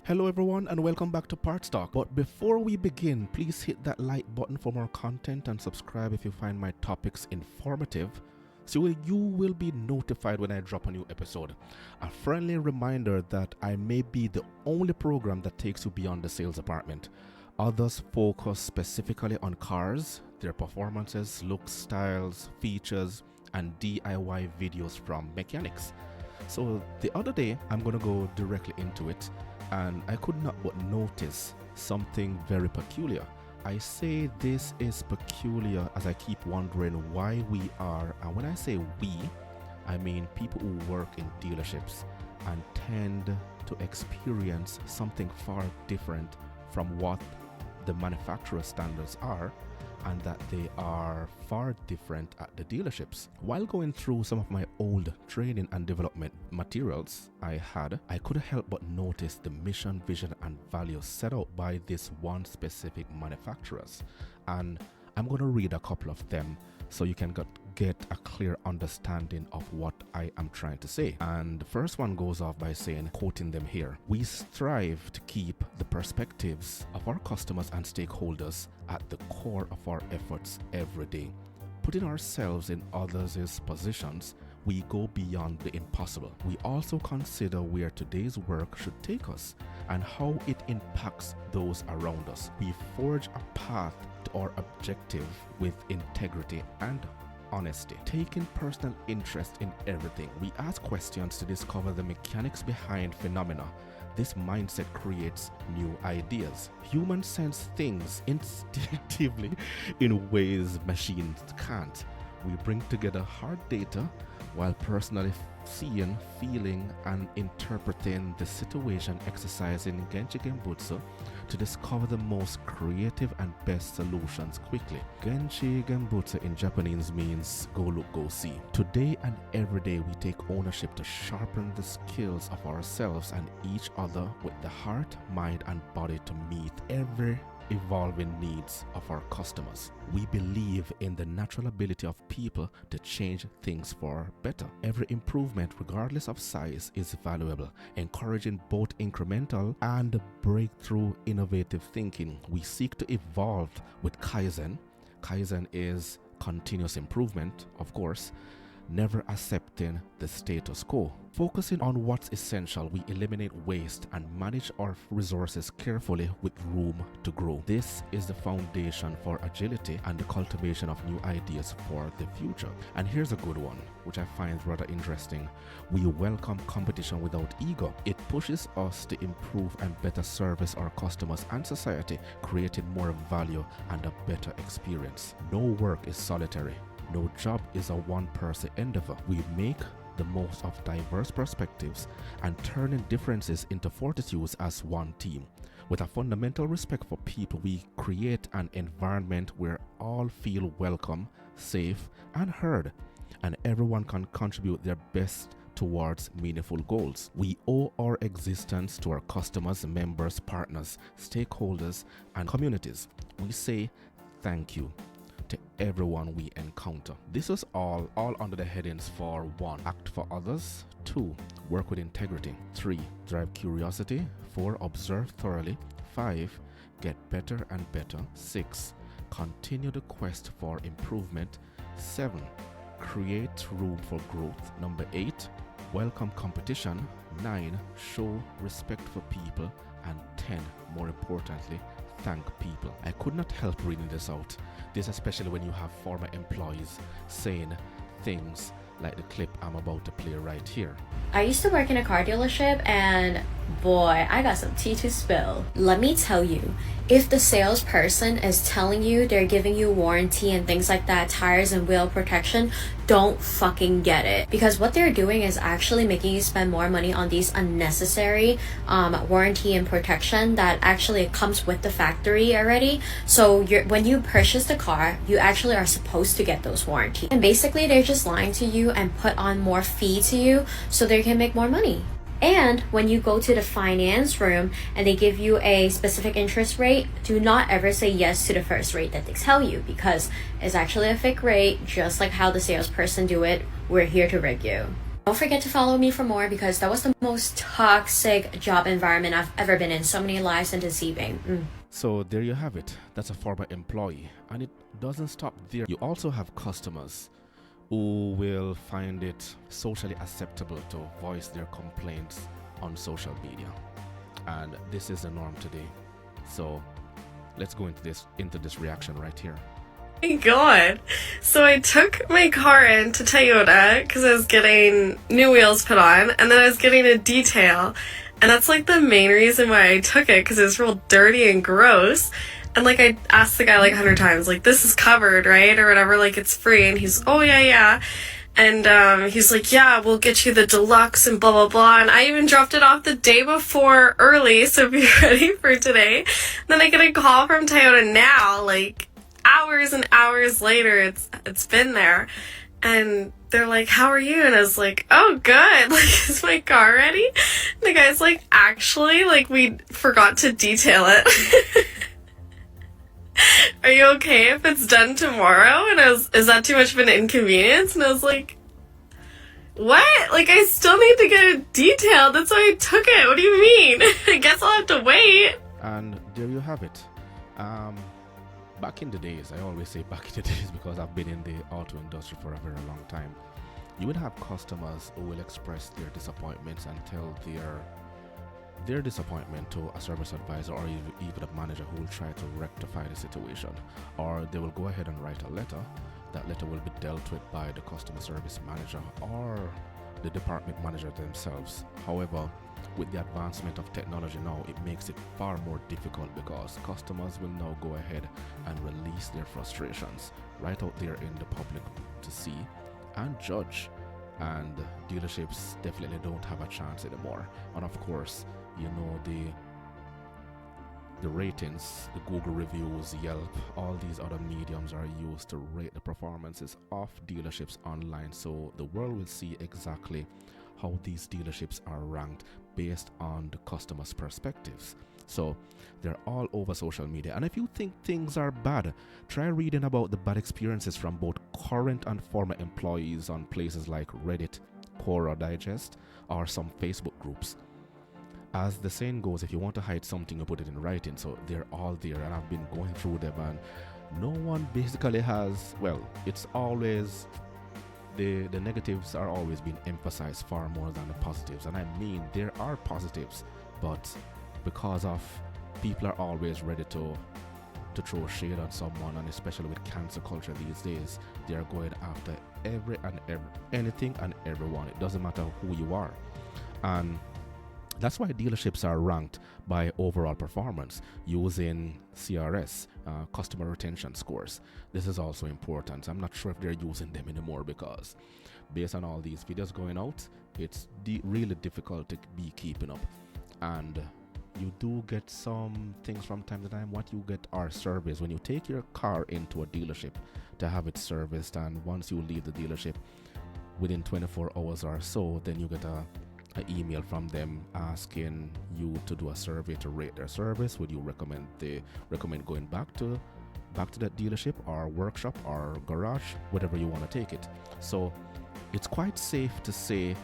Hello everyone and welcome back to Parts Talk. But before we begin, please hit that like button for more content and subscribe if you find my topics informative so you will be notified when I drop a new episode. A friendly reminder that I may be the only program that takes you beyond the sales department. Others focus specifically on cars, their performances, looks, styles, features, and DIY videos from mechanics. So the other day, I'm going to go directly into it, and I could not but notice something very peculiar. I say this is peculiar as I keep wondering why we are, and when I say we, I mean people who work in dealerships and tend to experience something far different from what the manufacturer standards are, and that they are far different at the dealerships. While going through some of my old training and development materials I couldn't help but notice the mission, vision, and values set out by this one specific manufacturers. And I'm going to read a couple of them so you can get a clear understanding of what I am trying to say. And the first one goes off by saying, quoting them here, "We strive to keep the perspectives of our customers and stakeholders at the core of our efforts every day. Putting ourselves in others' positions, we go beyond the impossible. We also consider where today's work should take us and how it impacts those around us. We forge a path to our objective with integrity and honesty, taking personal interest in everything. We ask questions to discover the mechanics behind phenomena. This mindset creates new ideas. Humans sense things instinctively in ways machines can't. We bring together hard data while personally seeing, feeling, and interpreting the situation, exercising Genchi Genbutsu to discover the most creative and best solutions quickly." Genchi Genbutsu in Japanese means go look, go see. Today and every day we take ownership to sharpen the skills of ourselves and each other with the heart, mind, and body to meet every evolving needs of our customers. We believe in the natural ability of people to change things for better. Every improvement, regardless of size, is valuable, encouraging both incremental and breakthrough innovative thinking. We seek to evolve with Kaizen. Kaizen is continuous improvement, of course, never accepting the status quo. Focusing on what's essential, we eliminate waste and manage our resources carefully with room to grow. This is the foundation for agility and the cultivation of new ideas for the future. And here's a good one, which I find rather interesting. We welcome competition without ego. It pushes us to improve and better service our customers and society, creating more value and a better experience. No work is solitary. No job is a one-person endeavor. We make the most of diverse perspectives and turning differences into fortitudes as one team. With a fundamental respect for people, we create an environment where all feel welcome, safe, and heard, and everyone can contribute their best towards meaningful goals. We owe our existence to our customers, members, partners, stakeholders, and communities. We say thank you to everyone we encounter. This was all under the headings for 1. Act for others. 2. Work with integrity. 3. Drive curiosity. 4. Observe thoroughly. 5. Get better and better. 6. Continue the quest for improvement. 7. Create room for growth. Number 8. Welcome competition. 9. Show respect for people. And 10. More importantly, thank people. I could not help reading this out. This especially when you have former employees saying things like the clip I'm about to play right here. I used to work in a car dealership, and boy, I got some tea to spill. Let me tell you, if the salesperson is telling you they're giving you warranty and things like that, tires and wheel protection, don't fucking get it. Because what they're doing is actually making you spend more money on these unnecessary warranty and protection that actually comes with the factory already. So when you purchase the car, you actually are supposed to get those warranties. And basically, they're just lying to you and put on more fee to you so they can make more money. And when you go to the finance room and they give you a specific interest rate, do not ever say yes to the first rate that they tell you, because it's actually a fake rate, just like how the salesperson do it. We're here to rig you. Don't forget to follow me for more because that was the most toxic job environment I've ever been in. So many lies and deceiving. So there you have it. That's a former employee. And it doesn't stop there. You also have customers who will find it socially acceptable to voice their complaints on social media. And this is the norm today. So let's go into this reaction right here. Oh my god. So I took my car in to Toyota because I was getting new wheels put on, and then I was getting a detail. And that's like the main reason why I took it, because it was real dirty and gross. And like I asked the guy like 100 times, like, this is covered, right? Or whatever, like it's free. And he's, oh yeah. And he's like, yeah, we'll get you the deluxe and blah, blah, blah. And I even dropped it off the day before early, so be ready for today. Then I get a call from Toyota now, like hours and hours later, it's been there. And they're like, how are you? And I was like, oh, good. Like, is my car ready? And the guy's like, actually, like, we forgot to detail it. Are you okay if it's done tomorrow? And is that too much of an inconvenience? And I was like, what? Like, I still need to get it detailed. That's why I took it. What do you mean? I guess I'll have to wait. And there you have it. Back in the days, I always say back in the days because I've been in the auto industry for a very long time, you would have customers who will express their disappointments and tell their disappointment to a service advisor or even a manager who will try to rectify the situation. Or they will go ahead and write a letter. That letter will be dealt with by the customer service manager or the department manager themselves. However, with the advancement of technology now, it makes it far more difficult because customers will now go ahead and release their frustrations right out there in the public to see and judge. And dealerships definitely don't have a chance anymore. And of course, you know, the ratings, the Google reviews, Yelp, all these other mediums are used to rate the performances of dealerships online, so the world will see exactly how these dealerships are ranked based on the customers' perspectives. So they're all over social media. And if you think things are bad, try reading about the bad experiences from both current and former employees on places like Reddit, Quora Digest, or some Facebook groups. As the saying goes, if you want to hide something, you put it in writing. So they're all there, and I've been going through them, and no one basically has, well, it's always the negatives are always being emphasized far more than the positives. And I mean, there are positives, but because of people are always ready to throw shade on someone, and especially with cancel culture these days, they are going after anything and everyone. It doesn't matter who you are. And that's why dealerships are ranked by overall performance using CRS, customer retention scores. This is also important. I'm not sure if they're using them anymore because based on all these videos going out, it's really difficult to be keeping up. And you do get some things from time to time. What you get are surveys when you take your car into a dealership to have it serviced, and once you leave the dealership within 24 hours or so, then you get an email from them asking you to do a survey to rate their service. Would you recommend going back to that dealership or workshop or garage, whatever you want to take it. So it's quite safe to say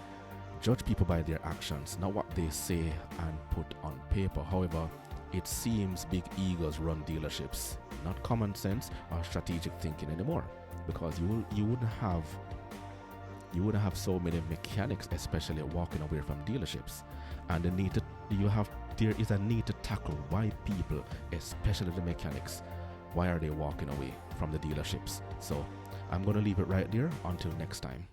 judge people by their actions, not what they say and put on paper. However, it seems big egos run dealerships, not common sense or strategic thinking anymore, because you wouldn't have so many mechanics, especially walking away from dealerships. And there is a need to tackle why people, especially the mechanics, why are they walking away from the dealerships. So I'm going to leave it right there until next time.